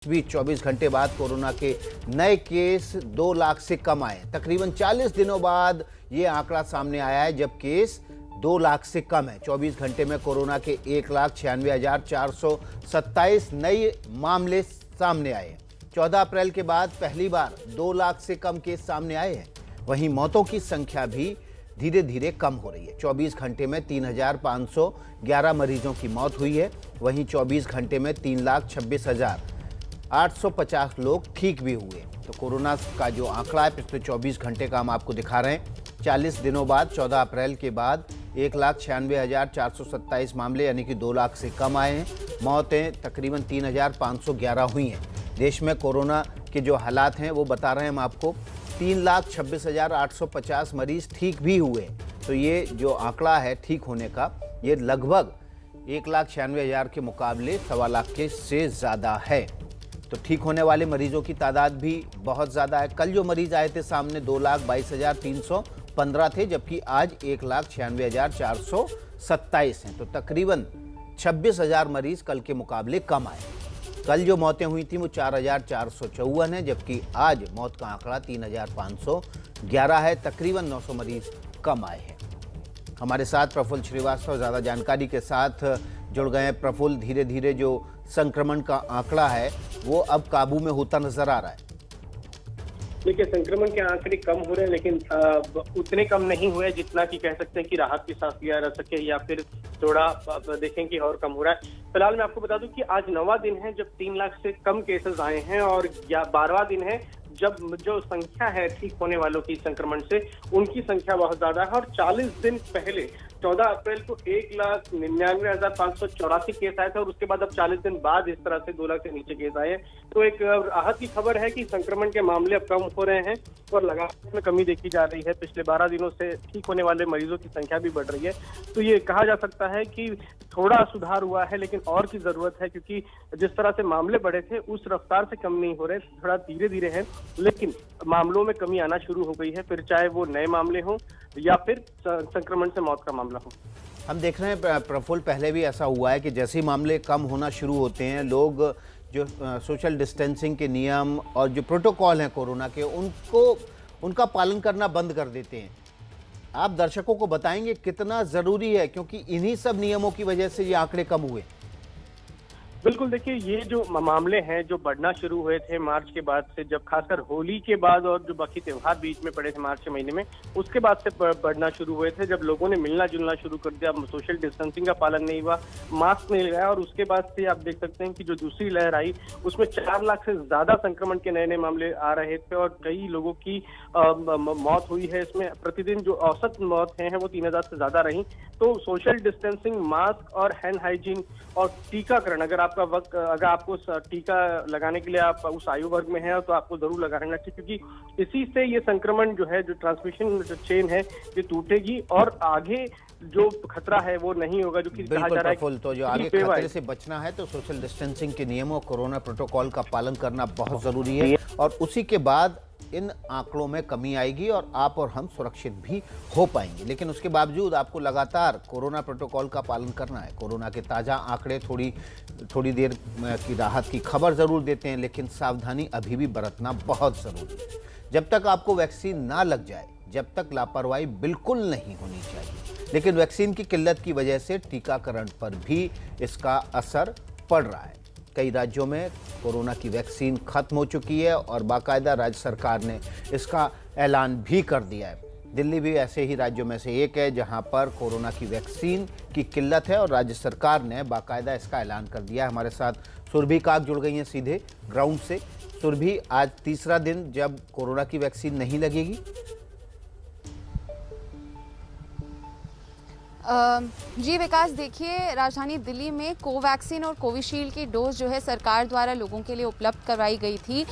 इस बीच 24 घंटे बाद कोरोना के नए केस 2 लाख से कम आए। तकरीबन 40 दिनों बाद ये आंकड़ा सामने आया है जब केस 2 लाख से कम है। 24 घंटे में कोरोना के 1,96,427 नए मामले सामने आए। 14 अप्रैल के बाद पहली बार 2 लाख से कम केस सामने आए हैं। वहीं मौतों की संख्या भी धीरे धीरे कम हो रही है। 24 घंटे में 3,511 मरीजों की मौत हुई है। वहीं 24 घंटे में 3,26,850 लोग ठीक भी हुए। तो कोरोना का जो आंकड़ा है पिछले 24 घंटे का हम आपको दिखा रहे हैं। 40 दिनों बाद 14 अप्रैल के बाद 1,96,427 मामले यानी कि 2 लाख से कम आए हैं। मौतें तकरीबन 3,511 हुई हैं। देश में कोरोना के जो हालात हैं वो बता रहे हैं हम आपको। 3,26,850 मरीज ठीक भी हुए। तो ये जो आंकड़ा है ठीक होने का, ये लगभग 1,96,000 के मुकाबले 1.25 लाख के से ज़्यादा है। तो ठीक होने वाले मरीजों की तादाद भी बहुत ज़्यादा है। कल जो मरीज आए थे सामने 2,22,315 थे, जबकि आज 1,96,427 हैं। तो तकरीबन 26,000 मरीज कल के मुकाबले कम आए। कल जो मौतें हुई थी वो 4,454 है, जबकि आज मौत का आंकड़ा 3,511 है। तकरीबन 900 मरीज कम आए हैं। हमारे साथ प्रफुल्ल श्रीवास्तव ज़्यादा जानकारी के साथ जुड़ गए हैं। प्रफुल्ल, धीरे धीरे जो संक्रमण का आंकड़ा है वो अब काबू में होता नजर आ रहा है। देखिए, संक्रमण के आंकड़े कम हो रहे हैं, लेकिन उतने कम नहीं हुए जितना कि कह सकते हैं कि राहत की सांस लिया जा सके या फिर थोड़ा देखें कि और कम हो रहा है। फिलहाल मैं आपको बता दूं कि आज 9वां दिन है जब 3 लाख से कम केसेस आए हैं और 12वां दिन है जब जो संख्या है ठीक होने वालों की संक्रमण से, उनकी संख्या बहुत ज्यादा है। और 40 दिन पहले 14 अप्रैल को 1,99,584 केस आए थे और उसके बाद अब 40 दिन बाद इस तरह से 2 लाख से नीचे केस आए हैं। तो एक राहत की खबर है कि संक्रमण के मामले अब कम हो रहे हैं और लगातार में कमी देखी जा रही है। पिछले 12 दिनों से ठीक होने वाले मरीजों की संख्या भी बढ़ रही है। तो ये कहा जा सकता है कि थोड़ा सुधार हुआ है, लेकिन और की जरूरत है, क्योंकि जिस तरह से मामले बढ़े थे उस रफ्तार से कम नहीं हो रहे, थोड़ा धीरे धीरे है, लेकिन मामलों में कमी आना शुरू हो गई है, फिर चाहे वो नए मामले हों या फिर संक्रमण से मौत का मामला हो। हम देख रहे हैं प्रफुल्ल, पहले भी ऐसा हुआ है कि जैसे ही मामले कम होना शुरू होते हैं, लोग जो सोशल डिस्टेंसिंग के नियम और जो प्रोटोकॉल हैं कोरोना के, उनका पालन करना बंद कर देते हैं। आप दर्शकों को बताएंगे कितना ज़रूरी है, क्योंकि इन्हीं सब नियमों की वजह से ये आंकड़े कम हुए। बिल्कुल, देखिए, ये जो मामले हैं जो बढ़ना शुरू हुए थे मार्च के बाद से, जब खासकर होली के बाद और जो बाकी त्योहार बीच में पड़े थे मार्च के महीने में, उसके बाद से बढ़ना शुरू हुए थे, जब लोगों ने मिलना जुलना शुरू कर दिया, सोशल डिस्टेंसिंग का पालन नहीं हुआ, मास्क नहीं लगाया। और उसके बाद से आप देख सकते हैं कि जो दूसरी लहर आई उसमें 4 लाख से ज्यादा संक्रमण के नए नए मामले आ रहे थे और कई लोगों की मौत हुई है। इसमें प्रतिदिन जो औसत मौत हैं वो 3,000 से ज्यादा रही। तो सोशल डिस्टेंसिंग, मास्क और हैंड हाइजीन और टीकाकरण, अगर आपको टीका लगाने के लिए आप उस आयु वर्ग में हैं तो आपको जरूर लगाना चाहिए, क्योंकि इसी से ये संक्रमण जो है, जो ट्रांसमिशन चेन है, ये टूटेगी और आगे जो खतरा है वो नहीं होगा, जो कि कहा जा रहा है। तो जो आगे खतरे से बचना है तो सोशल डिस्टेंसिंग के नियमों, कोरोना प्रोटोकॉल का पालन करना बहुत जरूरी है और उसी के बाद इन आंकड़ों में कमी आएगी और आप और हम सुरक्षित भी हो पाएंगे। लेकिन उसके बावजूद आपको लगातार कोरोना प्रोटोकॉल का पालन करना है। कोरोना के ताज़ा आंकड़े थोड़ी देर की राहत की खबर ज़रूर देते हैं, लेकिन सावधानी अभी भी बरतना बहुत ज़रूरी है। जब तक आपको वैक्सीन ना लग जाए, जब तक लापरवाही बिल्कुल नहीं होनी चाहिए। लेकिन वैक्सीन की किल्लत की वजह से टीकाकरण पर भी इसका असर पड़ रहा है। कई राज्यों में कोरोना की वैक्सीन खत्म हो चुकी है और बाकायदा राज्य सरकार ने इसका ऐलान भी कर दिया है। दिल्ली भी ऐसे ही राज्यों में से एक है जहां पर कोरोना की वैक्सीन की किल्लत है और राज्य सरकार ने बाकायदा इसका ऐलान कर दिया है। हमारे साथ सुरभि काक जुड़ गई हैं सीधे ग्राउंड से। सुरभि, आज तीसरा दिन जब कोरोना की वैक्सीन नहीं लगेगी। जी विकास, देखिए, राजधानी दिल्ली में कोवैक्सीन और कोविशील्ड की डोज जो है सरकार द्वारा लोगों के लिए उपलब्ध करवाई गई थी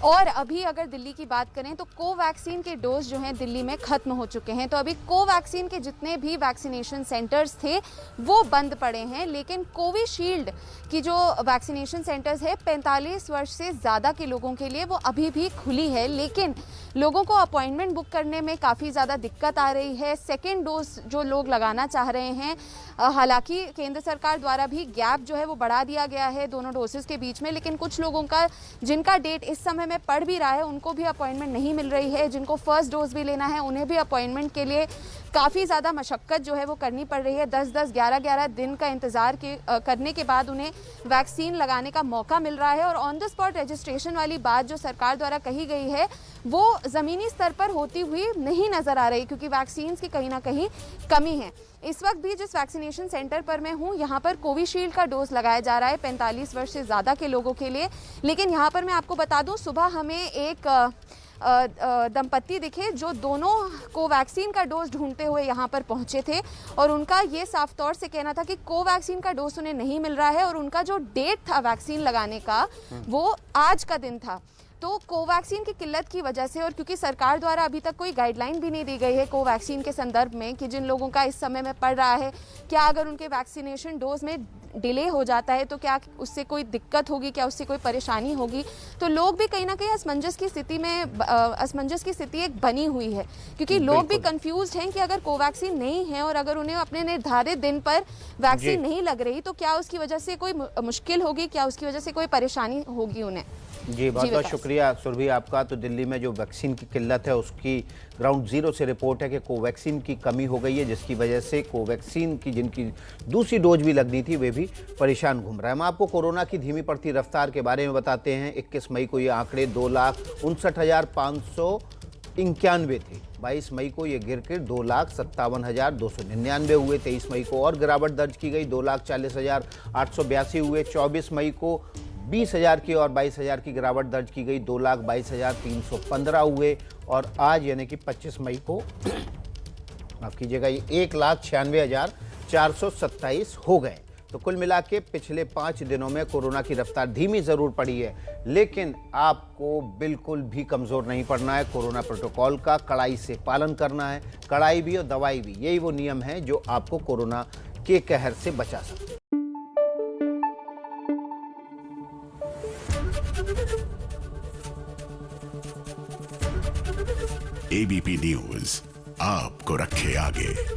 और अभी अगर दिल्ली की बात करें तो कोवैक्सीन के डोज जो हैं दिल्ली में खत्म हो चुके हैं। तो अभी कोवैक्सीन के जितने भी वैक्सीनेशन सेंटर्स थे वो बंद पड़े हैं, लेकिन कोविशील्ड की जो वैक्सीनेशन सेंटर्स है 45 वर्ष से ज़्यादा के लोगों के लिए वो अभी भी खुली है, लेकिन लोगों को अपॉइंटमेंट बुक करने में काफ़ी ज़्यादा दिक्कत आ रही है। सेकेंड डोज जो लोग लगाना चाह रहे हैं, हालांकि केंद्र सरकार द्वारा भी गैप जो है वो बढ़ा दिया गया है दोनों डोसेस के बीच में, लेकिन कुछ लोगों का जिनका डेट इस समय में पड़ भी रहा है उनको भी अपॉइंटमेंट नहीं मिल रही है। जिनको फर्स्ट डोज भी लेना है उन्हें भी अपॉइंटमेंट के लिए काफ़ी ज़्यादा मशक्क़त जो है वो करनी पड़ रही है। 10-10, 11-11 दिन का इंतज़ार करने के बाद उन्हें वैक्सीन लगाने का मौका मिल रहा है। और ऑन द स्पॉट रजिस्ट्रेशन वाली बात जो सरकार द्वारा कही गई है वो ज़मीनी स्तर पर होती हुई नहीं नज़र आ रही, क्योंकि वैक्सीन की कहीं ना कहीं कमी है। इस वक्त भी जिस वैक्सीनेशन सेंटर पर मैं हूँ यहाँ पर कोविशील्ड का डोज लगाया जा रहा है 45 वर्ष से ज़्यादा के लोगों के लिए। लेकिन यहाँ पर मैं आपको बता दूँ, सुबह हमें एक दंपत्ति दिखे जो दोनों कोवैक्सीन का डोज ढूंढते हुए यहाँ पर पहुँचे थे, और उनका ये साफ तौर से कहना था कि कोवैक्सीन का डोज उन्हें नहीं मिल रहा है, और उनका जो डेट था वैक्सीन लगाने का वो आज का दिन था। तो कोवैक्सीन की किल्लत की वजह से, और क्योंकि सरकार द्वारा अभी तक कोई गाइडलाइन भी नहीं दी गई है कोवैक्सीन के संदर्भ में कि जिन लोगों का इस समय में पड़ रहा है, क्या अगर उनके वैक्सीनेशन डोज में डिले हो जाता है तो क्या उससे कोई दिक्कत होगी, क्या उससे कोई परेशानी होगी, तो लोग भी कहीं ना कहीं असमंजस की स्थिति एक बनी हुई है, क्योंकि लोग भी कंफ्यूज्ड हैं कि अगर कोवैक्सीन नहीं है और अगर उन्हें अपने निर्धारित दिन पर वैक्सीन नहीं लग रही तो क्या उसकी वजह से कोई मुश्किल होगी, क्या उसकी वजह से कोई परेशानी होगी उन्हें। जी, बहुत बहुत शुक्रिया सुरभि आपका। तो दिल्ली में जो वैक्सीन की किल्लत है उसकी ग्राउंड जीरो से रिपोर्ट है कि कोवैक्सीन की कमी हो गई है, जिसकी वजह से कोवैक्सीन की जिनकी दूसरी डोज भी लगनी थी वे भी परेशान घूम रहे हैं। हम आपको कोरोना की धीमी पड़ती रफ्तार के बारे में बताते हैं। 21 मई को ये आंकड़े 2,59,591 थे। 22 मई को ये गिरकर 2,57,299 हुए। 23 मई को और गिरावट दर्ज की गई, 2,40,882 हुए। 24 मई को 20,000 की और 22,000 की गिरावट दर्ज की गई, 2,22,315 हुए। और आज यानी कि 25 मई को माफ कीजिएगा ये 1,96,427 हो गए। तो कुल मिला के पिछले 5 दिनों में कोरोना की रफ्तार धीमी जरूर पड़ी है, लेकिन आपको बिल्कुल भी कमजोर नहीं पड़ना है। कोरोना प्रोटोकॉल का कड़ाई से पालन करना है, कड़ाई भी और दवाई भी, यही वो नियम है जो आपको कोरोना के कहर से बचा सकते हैं। एबीपी न्यूज आपको रखे आगे।